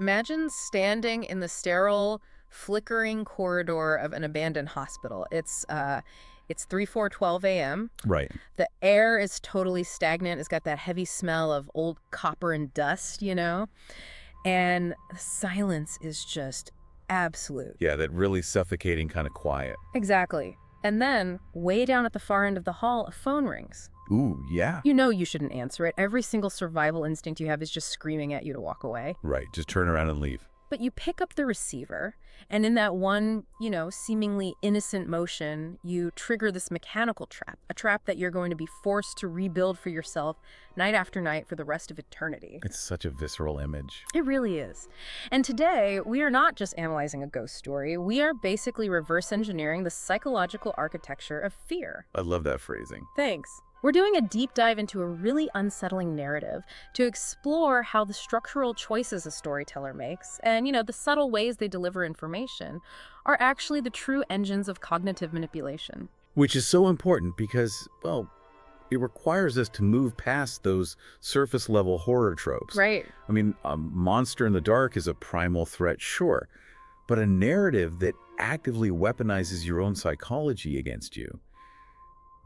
Imagine standing in the sterile, flickering corridor of an abandoned hospital. It's 3:12 a.m. Right. The air is totally stagnant. It's got that heavy smell of old copper and dust, And the silence is just absolute. Yeah, that really suffocating kind of quiet. Exactly. And then, way down at the far end of the hall, a phone rings. Ooh, yeah. You know you shouldn't answer it. Every single survival instinct you have is just screaming at you to walk away. Right, just turn around and leave. But you pick up the receiver, and in that one, seemingly innocent motion, you trigger this mechanical trap, a trap that you're going to be forced to rebuild for yourself night after night for the rest of eternity. It's such a visceral image. It really is. And today, we are not just analyzing a ghost story. We are basically reverse engineering the psychological architecture of fear. I love that phrasing. Thanks. We're doing a deep dive into a really unsettling narrative to explore how the structural choices a storyteller makes and, the subtle ways they deliver information are actually the true engines of cognitive manipulation. Which is so important because, well, it requires us to move past those surface-level horror tropes. Right. I mean, a monster in the dark is a primal threat, sure, but a narrative that actively weaponizes your own psychology against you,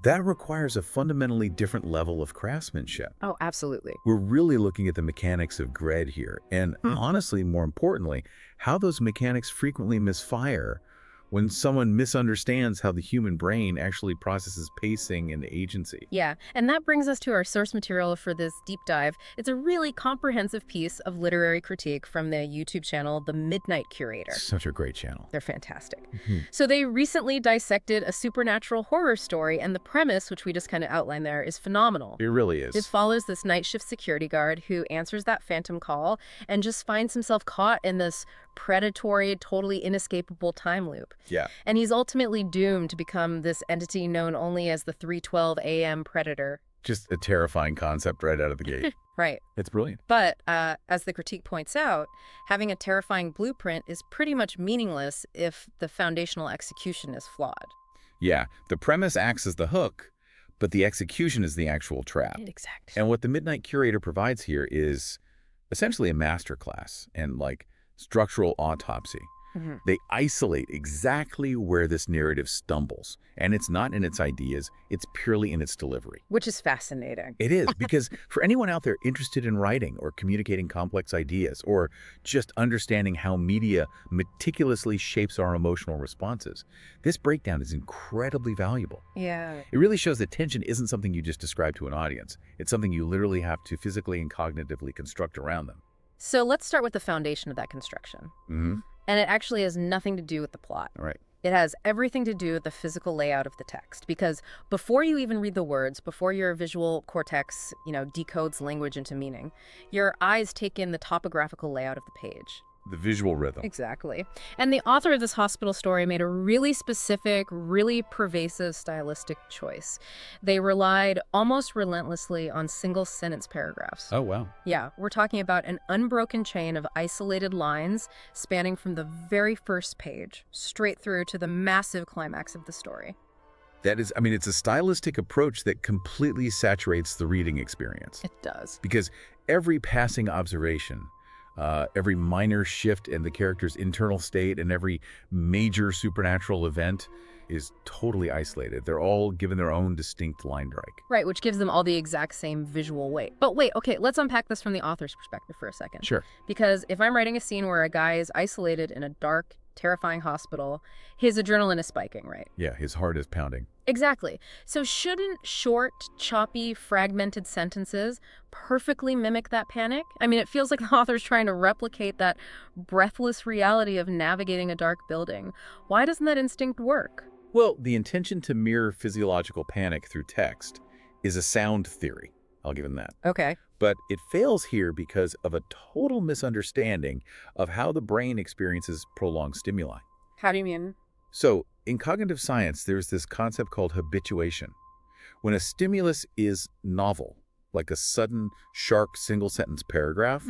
that requires a fundamentally different level of craftsmanship. Oh, absolutely. We're really looking at the mechanics of dread here, and honestly, more importantly, how those mechanics frequently misfire when someone misunderstands how the human brain actually processes pacing and agency. Yeah, and that brings us to our source material for this deep dive. It's a really comprehensive piece of literary critique from the YouTube channel The Midnight Curator. Such a great channel. They're fantastic. So they recently dissected a supernatural horror story, and the premise, which we just kind of outlined there, is phenomenal. It really is. It follows this night shift security guard who answers that phantom call and just finds himself caught in this predatory, totally inescapable time loop. Yeah. And he's ultimately doomed to become this entity known only as the 3:12 a.m. predator. Just a terrifying concept right out of the gate. Right. It's brilliant. But as the critique points out, having a terrifying blueprint is pretty much meaningless if the foundational execution is flawed. Yeah, the premise acts as the hook, but the execution is the actual trap. Exactly. And what the Midnight Curator provides here is essentially a masterclass and structural autopsy. They isolate exactly where this narrative stumbles, and it's not in its ideas, it's purely in its delivery. Which is fascinating. It is, because for anyone out there interested in writing or communicating complex ideas or just understanding how media meticulously shapes our emotional responses, this breakdown is incredibly valuable. Yeah. It really shows that tension isn't something you just describe to an audience. It's something you literally have to physically and cognitively construct around them. So let's start with the foundation of that construction. And it actually has nothing to do with the plot. All right. It has everything to do with the physical layout of the text. Because before you even read the words, before your visual cortex, decodes language into meaning, your eyes take in the topographical layout of the page. The visual rhythm. Exactly. And the author of this hospital story made a really specific, really pervasive stylistic choice. They relied almost relentlessly on single-sentence paragraphs. Oh, wow. Yeah, we're talking about an unbroken chain of isolated lines spanning from the very first page straight through to the massive climax of the story. That is, it's a stylistic approach that completely saturates the reading experience. It does. Because every passing observation, every minor shift in the character's internal state, and every major supernatural event is totally isolated. They're all given their own distinct line drag. Right, which gives them all the exact same visual weight. But wait, okay, let's unpack this from the author's perspective for a second. Sure. Because if I'm writing a scene where a guy is isolated in a dark, terrifying hospital, his adrenaline is spiking, right? Yeah, his heart is pounding. Exactly. So shouldn't short, choppy, fragmented sentences perfectly mimic that panic? It feels like the author's trying to replicate that breathless reality of navigating a dark building. Why doesn't that instinct work? Well, the intention to mirror physiological panic through text is a sound theory. I'll give him that. Okay. But it fails here because of a total misunderstanding of how the brain experiences prolonged stimuli. How do you mean? So, in cognitive science, there's this concept called habituation. When a stimulus is novel, like a sudden, sharp, single-sentence paragraph,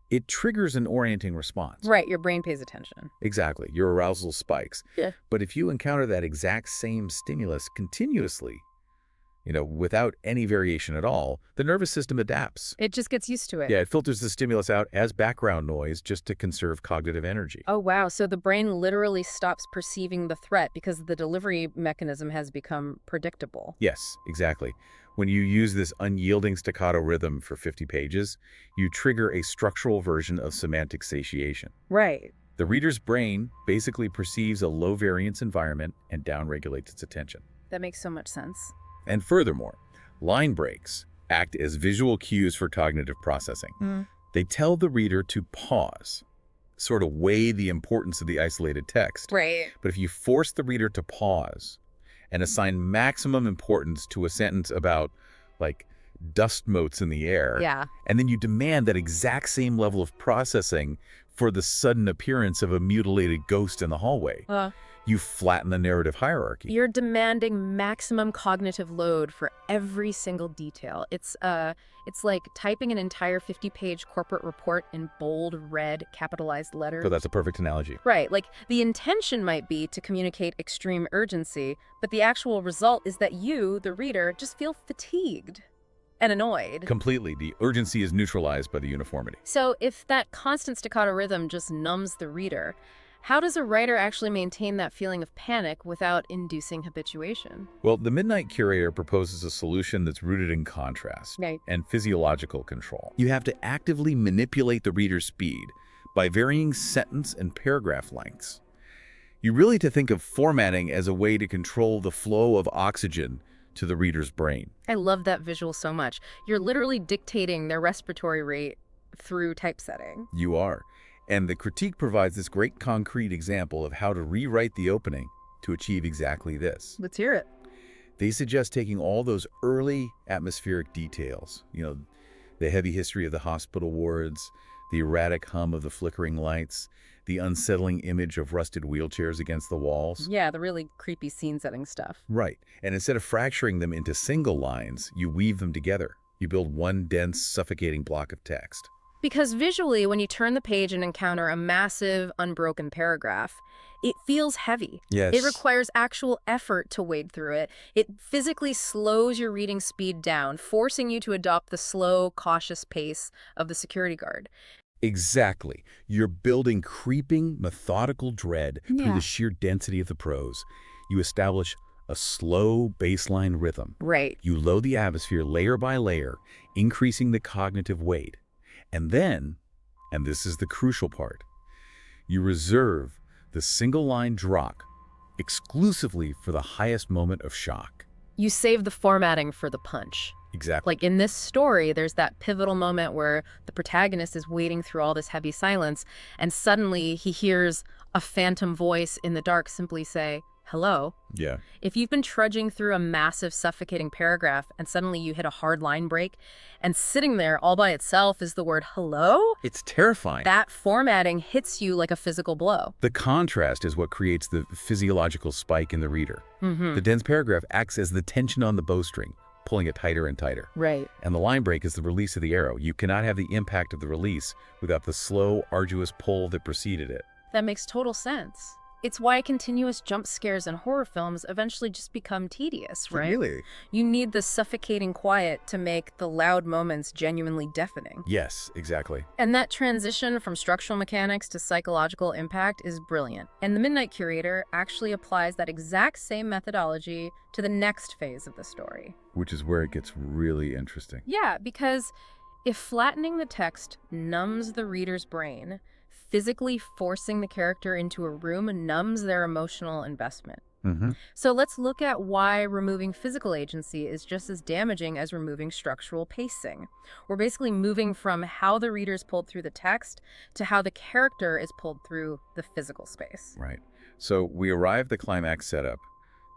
it triggers an orienting response. Right, your brain pays attention. Exactly. Your arousal spikes. Yeah. But if you encounter that exact same stimulus continuously, without any variation at all, the nervous system adapts. It just gets used to it. Yeah, it filters the stimulus out as background noise just to conserve cognitive energy. Oh, wow. So the brain literally stops perceiving the threat because the delivery mechanism has become predictable. Yes, exactly. When you use this unyielding staccato rhythm for 50 pages, you trigger a structural version of semantic satiation. Right. The reader's brain basically perceives a low-variance environment and downregulates its attention. That makes so much sense. And furthermore, line breaks act as visual cues for cognitive processing. They tell the reader to pause, sort of weigh the importance of the isolated text. Right. But if you force the reader to pause and assign maximum importance to a sentence about, like, dust motes in the air, Yeah. and then you demand that exact same level of processing for the sudden appearance of a mutilated ghost in the hallway, you flatten the narrative hierarchy. You're demanding maximum cognitive load for every single detail. It's like typing an entire 50-page corporate report in bold, red, capitalized letters. So that's a perfect analogy. Right. Like, the intention might be to communicate extreme urgency, but the actual result is that you, the reader, just feel fatigued and annoyed. Completely. The urgency is neutralized by the uniformity. So if that constant staccato rhythm just numbs the reader, how does a writer actually maintain that feeling of panic without inducing habituation? Well, the Midnight Curator proposes a solution that's rooted in contrast Right. and physiological control. You have to actively manipulate the reader's speed by varying sentence and paragraph lengths. You really have to think of formatting as a way to control the flow of oxygen to the reader's brain. I love that visual so much. You're literally dictating their respiratory rate through typesetting. You are. And the critique provides this great concrete example of how to rewrite the opening to achieve exactly this. Let's hear it. They suggest taking all those early atmospheric details, the heavy history of the hospital wards, the erratic hum of the flickering lights, the unsettling image of rusted wheelchairs against the walls. Yeah, the really creepy scene-setting stuff. Right. And instead of fracturing them into single lines, you weave them together. You build one dense, suffocating block of text. Because visually, when you turn the page and encounter a massive, unbroken paragraph, it feels heavy. Yes. It requires actual effort to wade through it. It physically slows your reading speed down, forcing you to adopt the slow, cautious pace of the security guard. Exactly. You're building creeping, methodical dread through Yeah. the sheer density of the prose. You establish a slow baseline rhythm. Right. You load the atmosphere layer by layer, increasing the cognitive weight. And then, and this is the crucial part, you reserve the single-line drop exclusively for the highest moment of shock. You save the formatting for the punch. Exactly. Like in this story, there's that pivotal moment where the protagonist is wading through all this heavy silence, and suddenly he hears a phantom voice in the dark simply say, "Hello." Yeah. If you've been trudging through a massive, suffocating paragraph and suddenly you hit a hard line break, and sitting there all by itself is the word "hello," It's terrifying. that formatting hits you like a physical blow. The contrast is what creates the physiological spike in the reader. The dense paragraph acts as the tension on the bowstring, pulling it tighter and tighter. Right. And the line break is the release of the arrow. You cannot have the impact of the release without the slow, arduous pull that preceded it. That makes total sense. It's why continuous jump scares in horror films eventually just become tedious, right? Really? You need the suffocating quiet to make the loud moments genuinely deafening. Yes, exactly. And that transition from structural mechanics to psychological impact is brilliant. And the Midnight Curator actually applies that exact same methodology to the next phase of the story. Which is where it gets really interesting. Yeah, because if flattening the text numbs the reader's brain, physically forcing the character into a room numbs their emotional investment. So let's look at why removing physical agency is just as damaging as removing structural pacing. We're basically moving from how the reader is pulled through the text to how the character is pulled through the physical space. Right. So we arrive at the climax setup.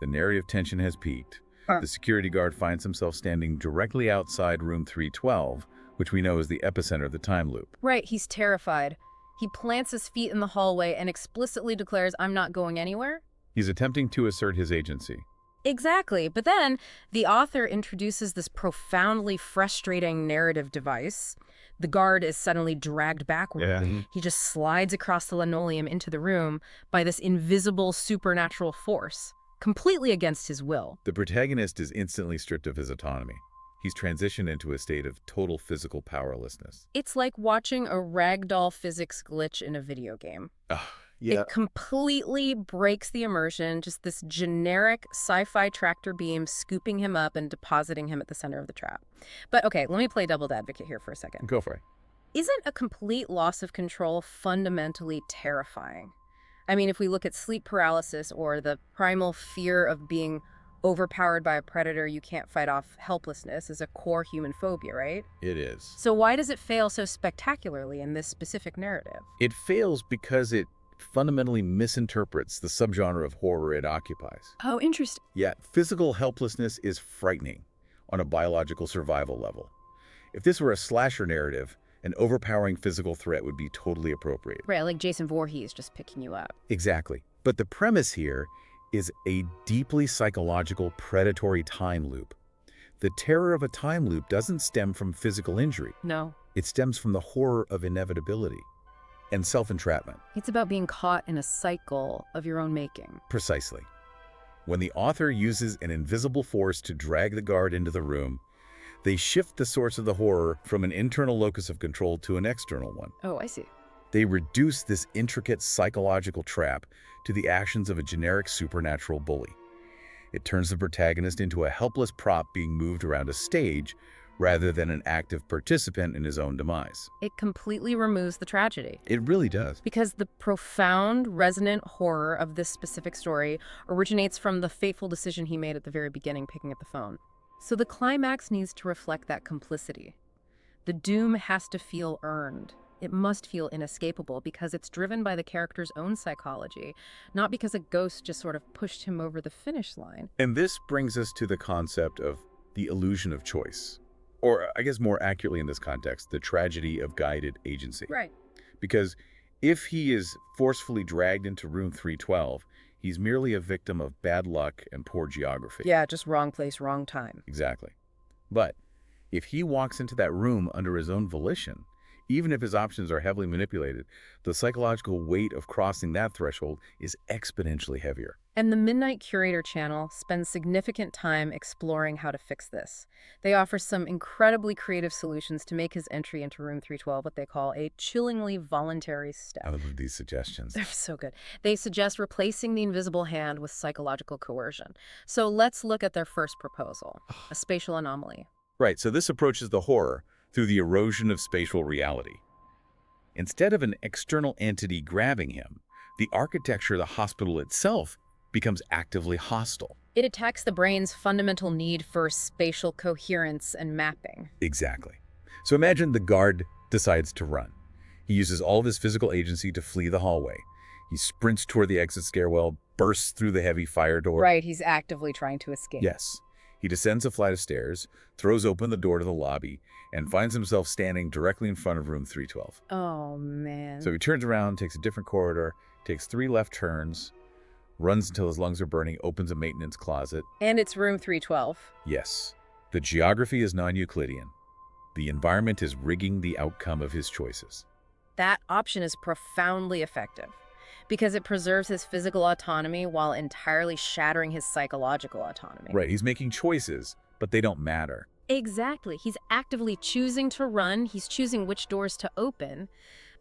The narrative tension has peaked. The security guard finds himself standing directly outside room 312, which we know is the epicenter of the time loop. Right, he's terrified. He plants his feet in the hallway and explicitly declares, "I'm not going anywhere." He's attempting to assert his agency. Exactly. But then the author introduces this profoundly frustrating narrative device. The guard is suddenly dragged backward. Yeah. He just slides across the linoleum into the room by this invisible supernatural force. completely against his will. The protagonist is instantly stripped of his autonomy. He's transitioned into a state of total physical powerlessness. It's like watching a ragdoll physics glitch in a video game. Ugh, yeah. It completely breaks the immersion, just this generic sci-fi tractor beam scooping him up and depositing him at the center of the trap. But okay, let me play devil's advocate here for a second. Go for it. Isn't a complete loss of control fundamentally terrifying? I mean, if we look at sleep paralysis or the primal fear of being overpowered by a predator you can't fight off, helplessness is a core human phobia, right? It is. So why does it fail so spectacularly in this specific narrative? It fails because it fundamentally misinterprets the subgenre of horror it occupies. Oh, interesting. Yeah, physical helplessness is frightening on a biological survival level. If this were a slasher narrative, an overpowering physical threat would be totally appropriate. Right, like Jason Voorhees just picking you up. Exactly. But the premise here is a deeply psychological predatory time loop. The terror of a time loop doesn't stem from physical injury. No. It stems from the horror of inevitability and self-entrapment. It's about being caught in a cycle of your own making. Precisely. When the author uses an invisible force to drag the guard into the room, they shift the source of the horror from an internal locus of control to an external one. Oh, I see. They reduce this intricate psychological trap to the actions of a generic supernatural bully. It turns the protagonist into a helpless prop being moved around a stage rather than an active participant in his own demise. It completely removes the tragedy. It really does. Because the profound, resonant horror of this specific story originates from the fateful decision he made at the very beginning, picking up the phone. So the climax needs to reflect that complicity. The doom has to feel earned. It must feel inescapable because it's driven by the character's own psychology, not because a ghost just sort of pushed him over the finish line. And this brings us to the concept of the illusion of choice. Or, I guess more accurately in this context, the tragedy of guided agency. Right. Because if he is forcefully dragged into room 312, he's merely a victim of bad luck and poor geography. Yeah, just wrong place, wrong time. Exactly. But if he walks into that room under his own volition, even if his options are heavily manipulated, the psychological weight of crossing that threshold is exponentially heavier. And the Midnight Curator channel spends significant time exploring how to fix this. They offer some incredibly creative solutions to make his entry into room 312 what they call a chillingly voluntary step. I love these suggestions. They're so good. They suggest replacing the invisible hand with psychological coercion. So let's look at their first proposal, a spatial anomaly. Right, so this approaches the horror through the erosion of spatial reality. Instead of an external entity grabbing him, the architecture of the hospital itself becomes actively hostile. It attacks the brain's fundamental need for spatial coherence and mapping. Exactly. So imagine the guard decides to run. He uses all of his physical agency to flee the hallway. He sprints toward the exit stairwell, bursts through the heavy fire door. Right, he's actively trying to escape. Yes. He descends a flight of stairs, throws open the door to the lobby, and finds himself standing directly in front of room 312. Oh, man. So he turns around, takes a different corridor, takes 3 left turns, runs until his lungs are burning, opens a maintenance closet. And it's room 312. Yes. The geography is non-Euclidean. The environment is rigging the outcome of his choices. That option is profoundly effective because it preserves his physical autonomy while entirely shattering his psychological autonomy. Right, he's making choices, but they don't matter. Exactly. He's actively choosing to run. He's choosing which doors to open.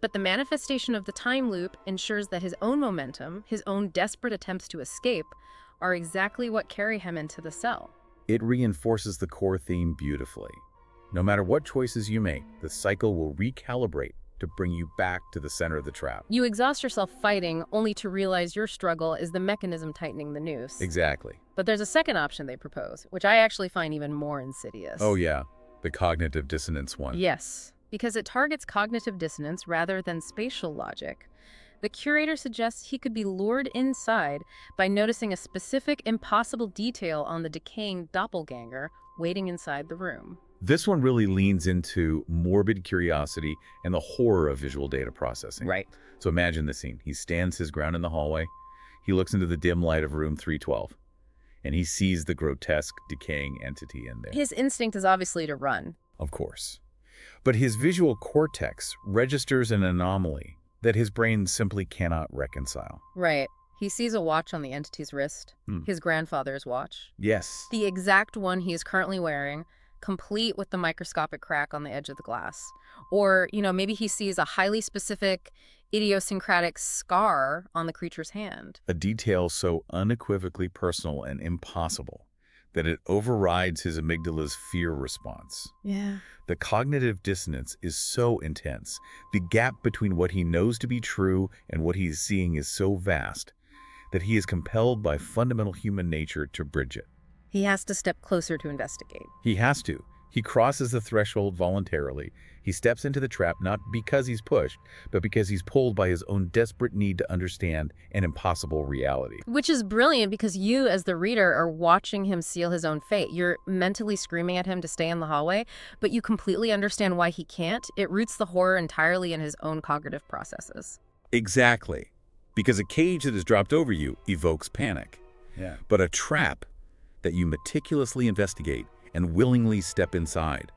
But the manifestation of the time loop ensures that his own momentum, his own desperate attempts to escape, are exactly what carry him into the cell. It reinforces the core theme beautifully. No matter what choices you make, the cycle will recalibrate to bring you back to the center of the trap. You exhaust yourself fighting only to realize your struggle is the mechanism tightening the noose. Exactly. But there's a second option they propose, which I actually find even more insidious. Oh yeah, the cognitive dissonance one. Yes, because it targets cognitive dissonance rather than spatial logic. The curator suggests he could be lured inside by noticing a specific impossible detail on the decaying doppelganger waiting inside the room. This one really leans into morbid curiosity and the horror of visual data processing. Right. So imagine the scene. He stands his ground in the hallway. He looks into the dim light of room 312, and he sees the grotesque, decaying entity in there. His instinct is obviously to run. Of course. But his visual cortex registers an anomaly that his brain simply cannot reconcile. Right. He sees a watch on the entity's wrist, Hmm. his grandfather's watch. Yes. The exact one he is currently wearing, complete with the microscopic crack on the edge of the glass. Or, maybe he sees a highly specific, idiosyncratic scar on the creature's hand. A detail so unequivocally personal and impossible that it overrides his amygdala's fear response. Yeah. The cognitive dissonance is so intense. The gap between what he knows to be true and what he is seeing is so vast that he is compelled by fundamental human nature to bridge it. He has to step closer to investigate. He has to. He crosses the threshold voluntarily. He steps into the trap not because he's pushed, but because he's pulled by his own desperate need to understand an impossible reality. Which is brilliant because you, as the reader, are watching him seal his own fate. You're mentally screaming at him to stay in the hallway, but you completely understand why he can't. It roots the horror entirely in his own cognitive processes. Exactly. Because a cage that is dropped over you evokes panic. Yeah. But a trap that you meticulously investigate and willingly step inside,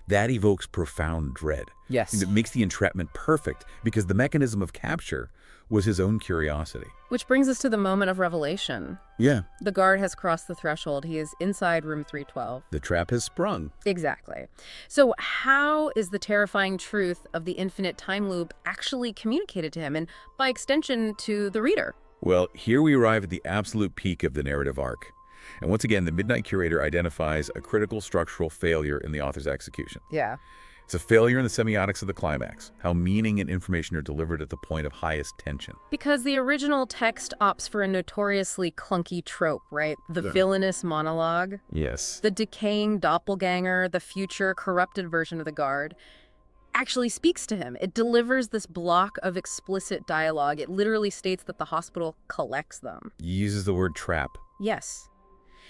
that evokes profound dread. Yes. And it makes the entrapment perfect because the mechanism of capture was his own curiosity. Which brings us to the moment of revelation. Yeah. The guard has crossed the threshold. He is inside room 312. The trap has sprung. Exactly. So how is the terrifying truth of the infinite time loop actually communicated to him and, by extension, to the reader? Well, here we arrive at the absolute peak of the narrative arc. And once again, the Midnight Curator identifies a critical structural failure in the author's execution. Yeah. It's a failure in the semiotics of the climax, how meaning and information are delivered at the point of highest tension. Because the original text opts for a notoriously clunky trope, right? The villainous monologue, Yes. the decaying doppelganger, the future corrupted version of the guard actually speaks to him. It delivers this block of explicit dialogue. It literally states that the hospital collects them. He uses the word trap, Yes.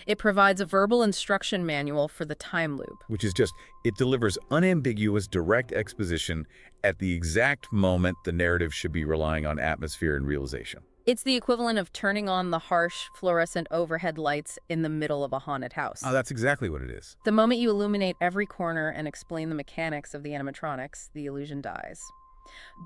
It provides a verbal instruction manual for the time loop. which is just, it delivers unambiguous, direct exposition at the exact moment the narrative should be relying on atmosphere and realization. It's the equivalent of turning on the harsh fluorescent overhead lights in the middle of a haunted house. Oh, that's exactly what it is. The moment you illuminate every corner and explain the mechanics of the animatronics, the illusion dies.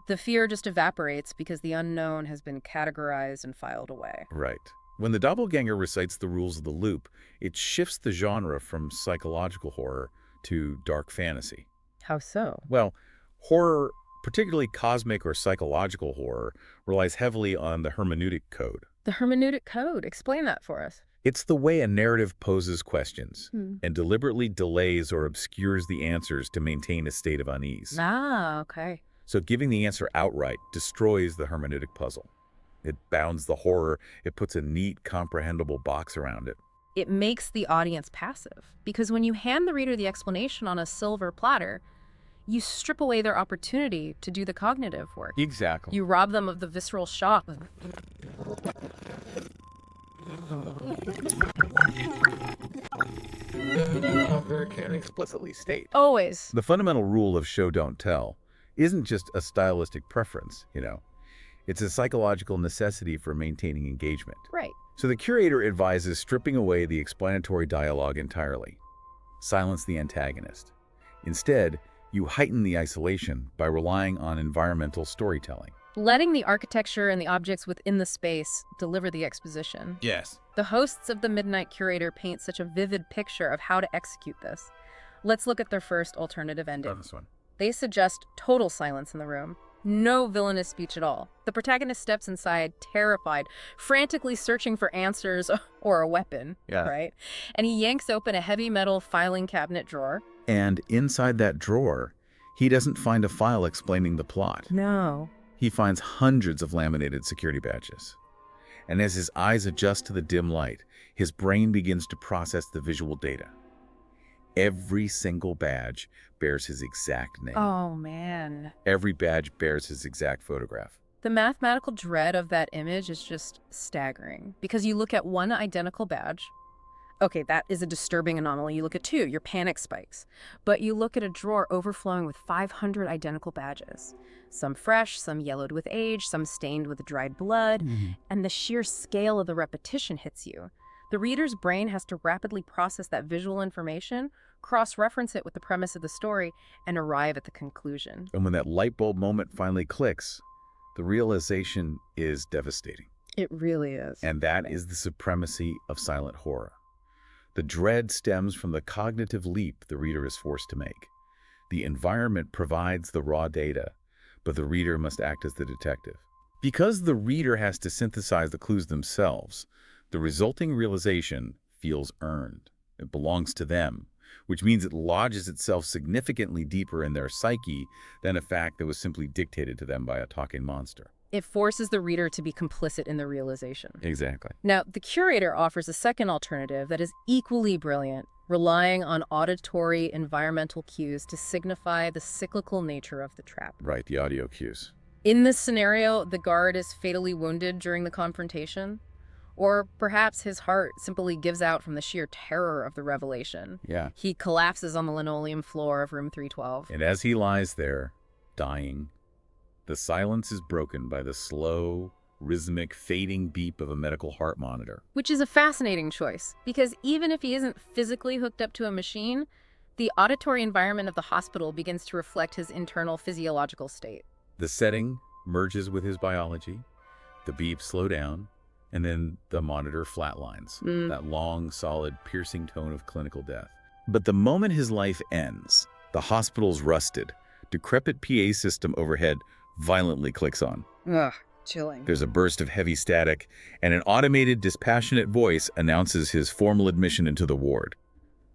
The fear just evaporates because the unknown has been categorized and filed away. Right. When the doppelganger recites the rules of the loop, it shifts the genre from psychological horror to dark fantasy. How so? Well, horror, particularly cosmic or psychological horror, relies heavily on the hermeneutic code. The hermeneutic code. Explain that for us. It's the way a narrative poses questions Hmm. and deliberately delays or obscures the answers to maintain a state of unease. Ah, okay. So giving the answer outright destroys the hermeneutic puzzle. It bounds the horror. It puts a neat, comprehensible box around it. It makes the audience passive because when you hand the reader the explanation on a silver platter, you strip away their opportunity to do the cognitive work. Exactly. You rob them of the visceral shock. Can explicitly state. Always. The fundamental rule of show don't tell isn't just a stylistic preference, It's a psychological necessity for maintaining engagement. Right. So the curator advises stripping away the explanatory dialogue entirely. Silence the antagonist. Instead, you heighten the isolation by relying on environmental storytelling. Letting the architecture and the objects within the space deliver the exposition. Yes. The hosts of the Midnight Curator paint such a vivid picture of how to execute this. Let's look at their first alternative ending. This one. They suggest total silence in the room. No villainous speech at all. The protagonist steps inside, terrified, frantically searching for answers or a weapon, Yeah. right? And he yanks open a heavy metal filing cabinet drawer. And inside that drawer, he doesn't find a file explaining the plot. No. He finds hundreds of laminated security badges. And as his eyes adjust to the dim light, his brain begins to process the visual data. Every single badge bears his exact name. Oh, man. Every badge bears his exact photograph. The mathematical dread of that image is just staggering because you look at one identical badge. Okay, that is a disturbing anomaly. You look at two, your panic spikes. But you look at a drawer overflowing with 500 identical badges. Some fresh, some yellowed with age, some stained with dried blood. And the sheer scale of the repetition hits you. The reader's brain has to rapidly process that visual information, cross-reference it with the premise of the story, and arrive at the conclusion. And when that light bulb moment finally clicks, the realization is devastating. It really is. And that is the supremacy of silent horror. The dread stems from the cognitive leap the reader is forced to make. The environment provides the raw data, but the reader must act as the detective. Because the reader has to synthesize the clues themselves, the resulting realization feels earned. It belongs to them, which means it lodges itself significantly deeper in their psyche than a fact that was simply dictated to them by a talking monster. It forces the reader to be complicit in the realization. Exactly. Now, the curator offers a second alternative that is equally brilliant, relying on auditory environmental cues to signify the cyclical nature of the trap. Right, the audio cues. In this scenario, the guard is fatally wounded during the confrontation, or perhaps his heart simply gives out from the sheer terror of the revelation. Yeah. He collapses on the linoleum floor of room 312. And as he lies there, dying, the silence is broken by the slow, rhythmic, fading beep of a medical heart monitor. Which is a fascinating choice, because even if he isn't physically hooked up to a machine, the auditory environment of the hospital begins to reflect his internal physiological state. The setting merges with his biology, the beeps slow down, and then the monitor flatlines, that long, solid, piercing tone of clinical death. But the moment his life ends, the hospital's rusted, decrepit PA system overhead violently clicks on. Ugh, chilling. There's a burst of heavy static, and an automated, dispassionate voice announces his formal admission into the ward.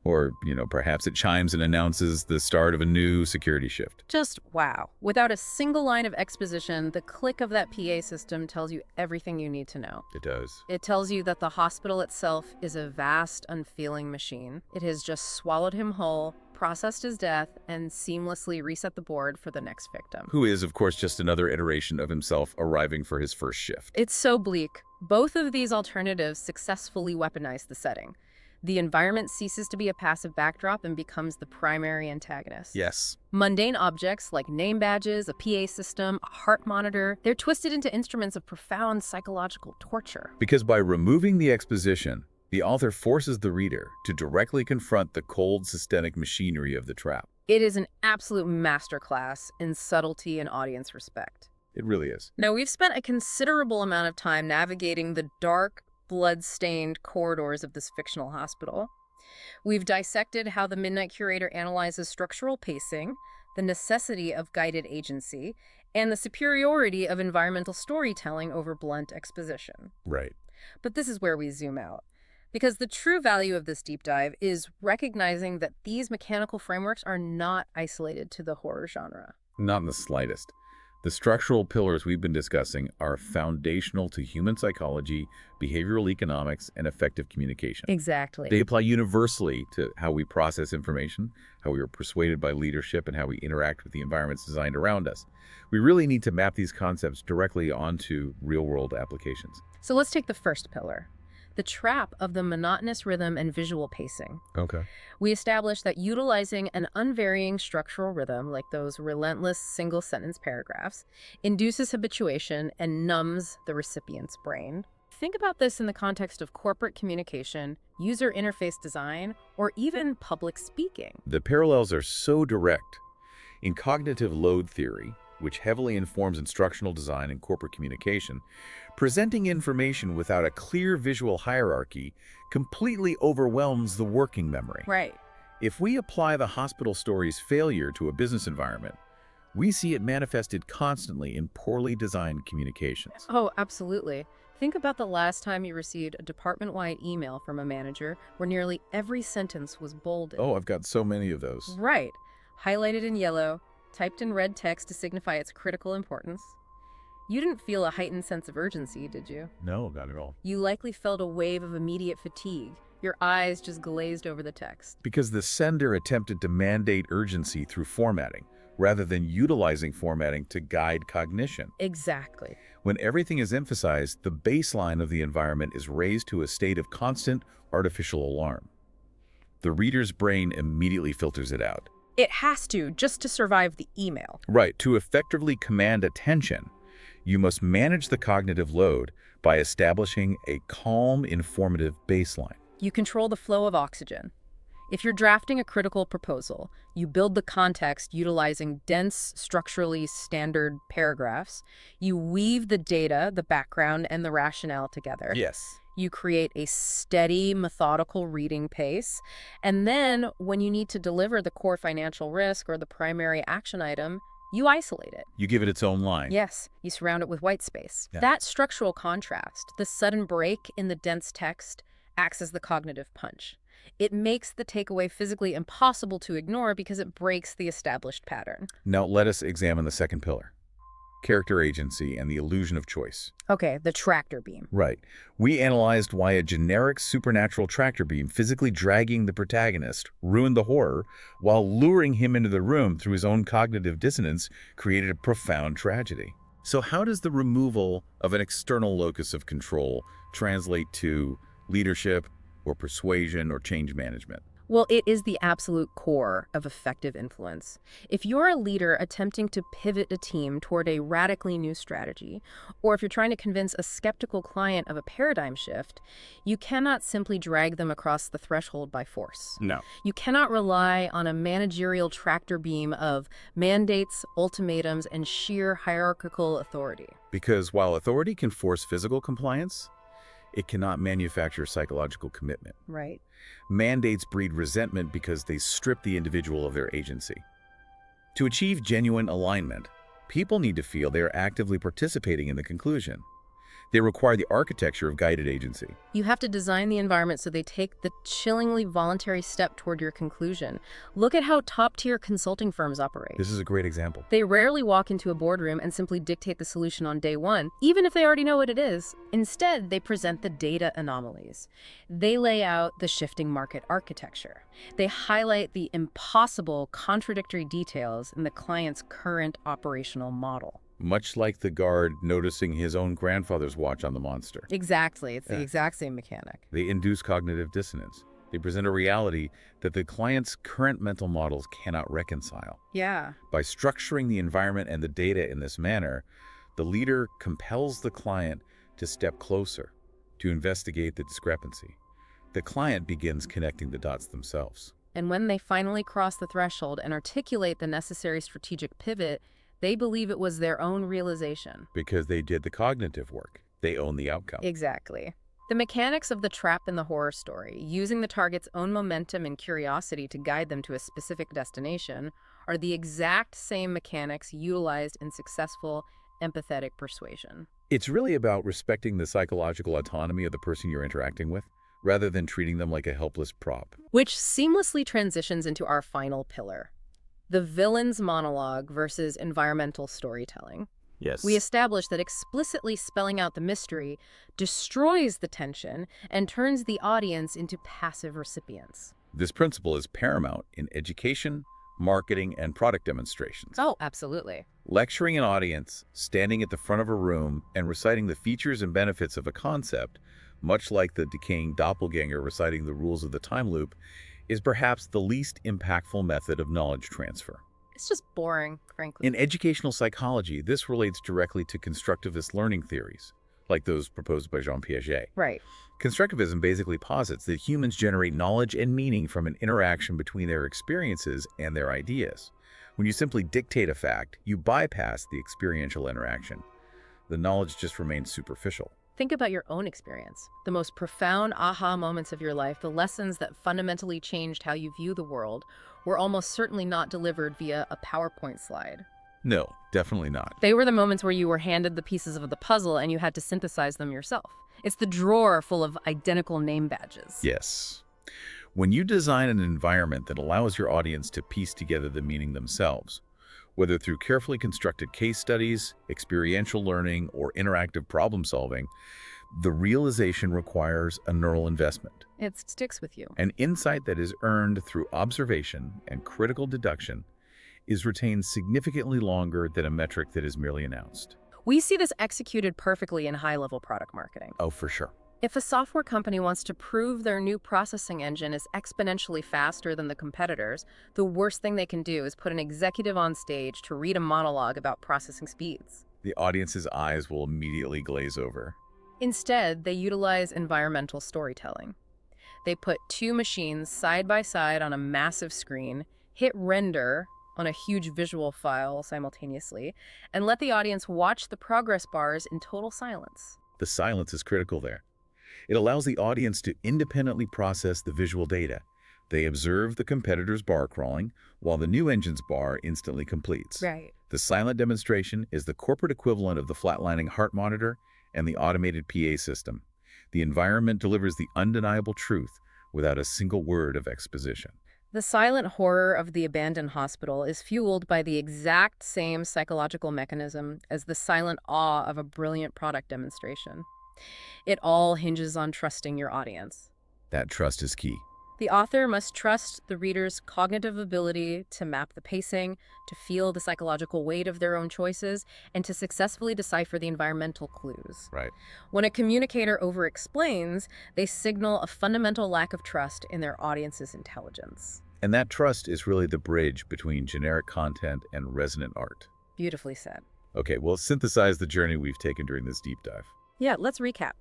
Or, perhaps it chimes and announces the start of a new security shift. Just wow. Without a single line of exposition, the click of that PA system tells you everything you need to know. It does. It tells you that the hospital itself is a vast, unfeeling machine. It has just swallowed him whole, processed his death, and seamlessly reset the board for the next victim. Who is, of course, just another iteration of himself arriving for his first shift. It's so bleak. Both of these alternatives successfully weaponize the setting. The environment ceases to be a passive backdrop and becomes the primary antagonist. Yes. Mundane objects like name badges, a PA system, a heart monitor, they're twisted into instruments of profound psychological torture. Because by removing the exposition, the author forces the reader to directly confront the cold, systemic machinery of the trap. It is an absolute masterclass in subtlety and audience respect. It really is. Now, we've spent a considerable amount of time navigating the dark, blood-stained corridors of this fictional hospital. We've dissected how the Midnight Curator analyzes structural pacing, the necessity of guided agency, and the superiority of environmental storytelling over blunt exposition. Right. But this is where we zoom out. Because the true value of this deep dive is recognizing that these mechanical frameworks are not isolated to the horror genre. Not in the slightest. The structural pillars we've been discussing are foundational to human psychology, behavioral economics, and effective communication. Exactly. They apply universally to how we process information, how we are persuaded by leadership, and how we interact with the environments designed around us. We really need to map these concepts directly onto real-world applications. So let's take the first pillar, the trap of the monotonous rhythm and visual pacing. Okay. We established that utilizing an unvarying structural rhythm, like those relentless single-sentence paragraphs, induces habituation and numbs the recipient's brain. Think about this in the context of corporate communication, user interface design, or even public speaking. The parallels are so direct. In cognitive load theory, which heavily informs instructional design and corporate communication, presenting information without a clear visual hierarchy completely overwhelms the working memory. Right. If we apply the hospital story's failure to a business environment, we see it manifested constantly in poorly designed communications. Oh, absolutely. Think about the last time you received a department-wide email from a manager where nearly every sentence was bolded. Oh, I've got so many of those. Right. Highlighted in yellow, typed in red text to signify its critical importance. You didn't feel a heightened sense of urgency, did you? No, not at all. You likely felt a wave of immediate fatigue. Your eyes just glazed over the text. Because the sender attempted to mandate urgency through formatting, rather than utilizing formatting to guide cognition. Exactly. When everything is emphasized, the baseline of the environment is raised to a state of constant artificial alarm. The reader's brain immediately filters it out. It has to, just to survive the email. Right. To effectively command attention, you must manage the cognitive load by establishing a calm, informative baseline. You control the flow of oxygen. If you're drafting a critical proposal, you build the context utilizing dense, structurally standard paragraphs. You weave the data, the background, and the rationale together. Yes. You create a steady, methodical reading pace. And then, when you need to deliver the core financial risk or the primary action item, you isolate it. You give it its own line. Yes, you surround it with white space. Yeah. That structural contrast, the sudden break in the dense text, acts as the cognitive punch. It makes the takeaway physically impossible to ignore because it breaks the established pattern. Now let us examine the second pillar, character agency and the illusion of choice. Okay, the tractor beam. Right. We analyzed why a generic supernatural tractor beam physically dragging the protagonist ruined the horror, while luring him into the room through his own cognitive dissonance created a profound tragedy. So how does the removal of an external locus of control translate to leadership or persuasion or change management? Well, it is the absolute core of effective influence. If you're a leader attempting to pivot a team toward a radically new strategy, or if you're trying to convince a skeptical client of a paradigm shift, you cannot simply drag them across the threshold by force. No. You cannot rely on a managerial tractor beam of mandates, ultimatums, and sheer hierarchical authority. Because while authority can force physical compliance, it cannot manufacture psychological commitment. Right. Mandates breed resentment because they strip the individual of their agency. To achieve genuine alignment, people need to feel they are actively participating in the conclusion. They require the architecture of guided agency. You have to design the environment so they take the chillingly voluntary step toward your conclusion. Look at how top-tier consulting firms operate. This is a great example. They rarely walk into a boardroom and simply dictate the solution on day one, even if they already know what it is. Instead, they present the data anomalies. They lay out the shifting market architecture. They highlight the impossible, contradictory details in the client's current operational model. Much like the guard noticing his own grandfather's watch on the monster. Exactly. It's the Yeah. exact same mechanic. They induce cognitive dissonance. They present a reality that the client's current mental models cannot reconcile. Yeah. By structuring the environment and the data in this manner, the leader compels the client to step closer, to investigate the discrepancy. The client begins connecting the dots themselves. And when they finally cross the threshold and articulate the necessary strategic pivot, they believe it was their own realization. Because they did the cognitive work. They own the outcome. Exactly. The mechanics of the trap in the horror story, using the target's own momentum and curiosity to guide them to a specific destination, are the exact same mechanics utilized in successful empathetic persuasion. It's really about respecting the psychological autonomy of the person you're interacting with, rather than treating them like a helpless prop. Which seamlessly transitions into our final pillar, the villain's monologue versus environmental storytelling. Yes. We established that explicitly spelling out the mystery destroys the tension and turns the audience into passive recipients. This principle is paramount in education, marketing, and product demonstrations. Oh, absolutely. Lecturing an audience, standing at the front of a room, and reciting the features and benefits of a concept, much like the decaying doppelganger reciting the rules of the time loop, is perhaps the least impactful method of knowledge transfer. It's just boring, frankly. In educational psychology, this relates directly to constructivist learning theories, like those proposed by Jean Piaget. Right. Constructivism basically posits that humans generate knowledge and meaning from an interaction between their experiences and their ideas. When you simply dictate a fact, you bypass the experiential interaction. The knowledge just remains superficial. Think about your own experience. The most profound aha moments of your life, the lessons that fundamentally changed how you view the world, were almost certainly not delivered via a PowerPoint slide. No, definitely not. They were the moments where you were handed the pieces of the puzzle and you had to synthesize them yourself. It's the drawer full of identical name badges. Yes. When you design an environment that allows your audience to piece together the meaning themselves, whether through carefully constructed case studies, experiential learning, or interactive problem solving, the realization requires a neural investment. It sticks with you. An insight that is earned through observation and critical deduction is retained significantly longer than a metric that is merely announced. We see this executed perfectly in high-level product marketing. Oh, for sure. If a software company wants to prove their new processing engine is exponentially faster than the competitors, the worst thing they can do is put an executive on stage to read a monologue about processing speeds. The audience's eyes will immediately glaze over. Instead, they utilize environmental storytelling. They put two machines side by side on a massive screen, hit render on a huge visual file simultaneously, and let the audience watch the progress bars in total silence. The silence is critical there. It allows the audience to independently process the visual data. They observe the competitor's bar crawling, while the new engine's bar instantly completes. Right. The silent demonstration is the corporate equivalent of the flatlining heart monitor and the automated PA system. The environment delivers the undeniable truth without a single word of exposition. The silent horror of the abandoned hospital is fueled by the exact same psychological mechanism as the silent awe of a brilliant product demonstration. It all hinges on trusting your audience. That trust is key. The author must trust the reader's cognitive ability to map the pacing, to feel the psychological weight of their own choices, and to successfully decipher the environmental clues. Right. When a communicator over-explains, they signal a fundamental lack of trust in their audience's intelligence. And that trust is really the bridge between generic content and resonant art. Beautifully said. Okay, well, synthesize the journey we've taken during this deep dive. Yeah, let's recap.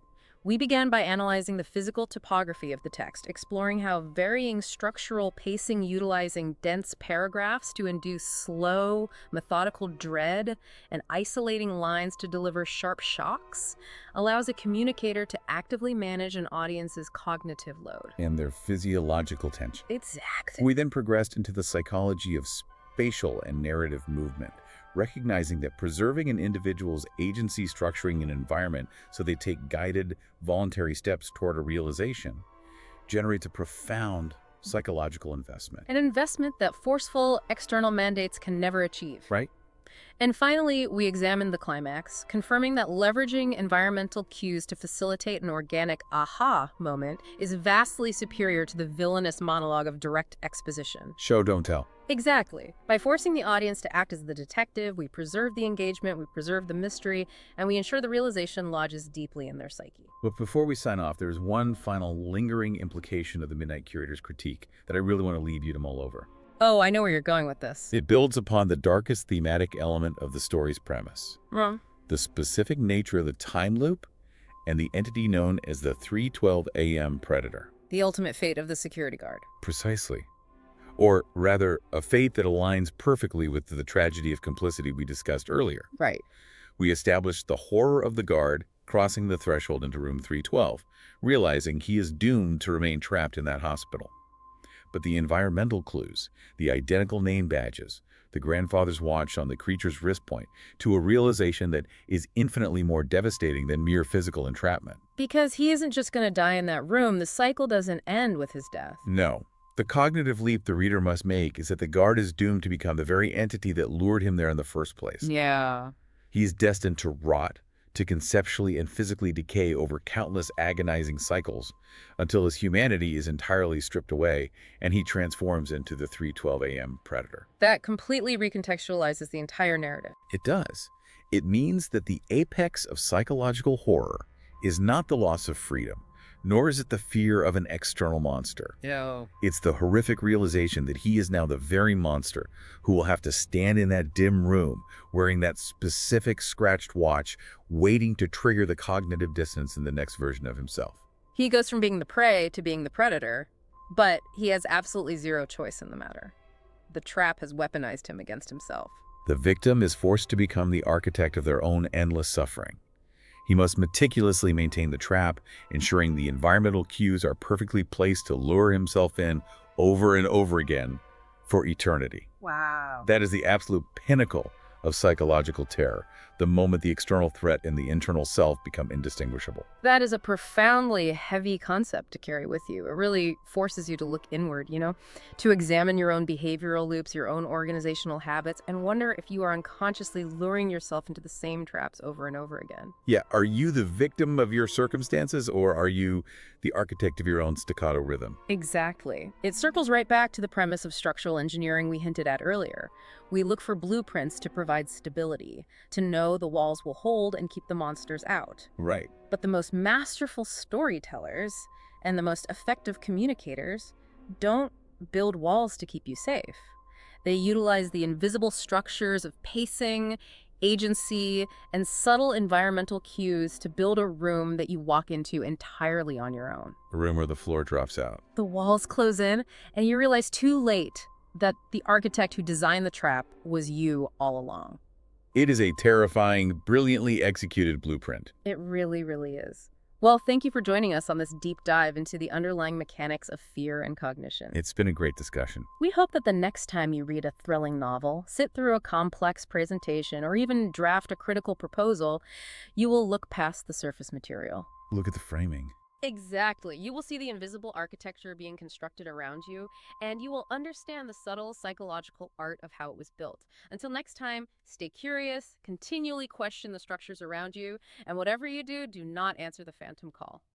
We began by analyzing the physical topography of the text, exploring how varying structural pacing utilizing dense paragraphs to induce slow, methodical dread and isolating lines to deliver sharp shocks allows a communicator to actively manage an audience's cognitive load. And their physiological tension. Exactly. We then progressed into the psychology of spatial and narrative movement, recognizing that preserving an individual's agency, structuring an environment so they take guided, voluntary steps toward a realization generates a profound psychological investment. An investment that forceful external mandates can never achieve. Right? And finally, we examined the climax, confirming that leveraging environmental cues to facilitate an organic aha moment is vastly superior to the villainous monologue of direct exposition. Show, don't tell. Exactly. By forcing the audience to act as the detective, we preserve the engagement, we preserve the mystery, and we ensure the realization lodges deeply in their psyche. But before we sign off, there's one final lingering implication of the Midnight Curator's critique that I really want to leave you to mull over. Oh, I know where you're going with this. It builds upon the darkest thematic element of the story's premise. The specific nature of the time loop and the entity known as the 3:12 a.m. predator. The ultimate fate of the security guard. Precisely. Or rather, a fate that aligns perfectly with the tragedy of complicity we discussed earlier. Right. We established the horror of the guard crossing the threshold into room 312, realizing he is doomed to remain trapped in that hospital. But the environmental clues, the identical name badges, the grandfather's watch on the creature's wrist point, to a realization that is infinitely more devastating than mere physical entrapment. Because he isn't just going to die in that room, the cycle doesn't end with his death. No. The cognitive leap the reader must make is that the guard is doomed to become the very entity that lured him there in the first place. Yeah. He is destined to rot, to conceptually and physically decay over countless agonizing cycles until his humanity is entirely stripped away and he transforms into the 3:12 a.m. predator. That completely recontextualizes the entire narrative. It does. It means that the apex of psychological horror is not the loss of freedom, nor is it the fear of an external monster. No. It's the horrific realization that he is now the very monster who will have to stand in that dim room wearing that specific scratched watch, waiting to trigger the cognitive dissonance in the next version of himself. He goes from being the prey to being the predator, but he has absolutely zero choice in the matter. The trap has weaponized him against himself. The victim is forced to become the architect of their own endless suffering. He must meticulously maintain the trap, ensuring the environmental cues are perfectly placed to lure himself in over and over again for eternity. Wow. That is the absolute pinnacle of psychological terror, the moment the external threat and the internal self become indistinguishable. That is a profoundly heavy concept to carry with you. It really forces you to look inward, to examine your own behavioral loops, your own organizational habits, and wonder if you are unconsciously luring yourself into the same traps over and over again. Yeah, are you the victim of your circumstances, or are you the architect of your own staccato rhythm? Exactly. It circles right back to the premise of structural engineering we hinted at earlier. We look for blueprints to provide stability, to know the walls will hold and keep the monsters out. Right. But the most masterful storytellers and the most effective communicators don't build walls to keep you safe. They utilize the invisible structures of pacing, agency, and subtle environmental cues to build a room that you walk into entirely on your own. A room where the floor drops out. The walls close in, and you realize too late that the architect who designed the trap was you all along. It is a terrifying, brilliantly executed blueprint. It really, really is. Well, thank you for joining us on this deep dive into the underlying mechanics of fear and cognition. It's been a great discussion. We hope that the next time you read a thrilling novel, sit through a complex presentation, or even draft a critical proposal, you will look past the surface material. Look at the framing. Exactly. You will see the invisible architecture being constructed around you, and you will understand the subtle psychological art of how it was built. Until next time, stay curious, continually question the structures around you, and whatever you do, do not answer the phantom call.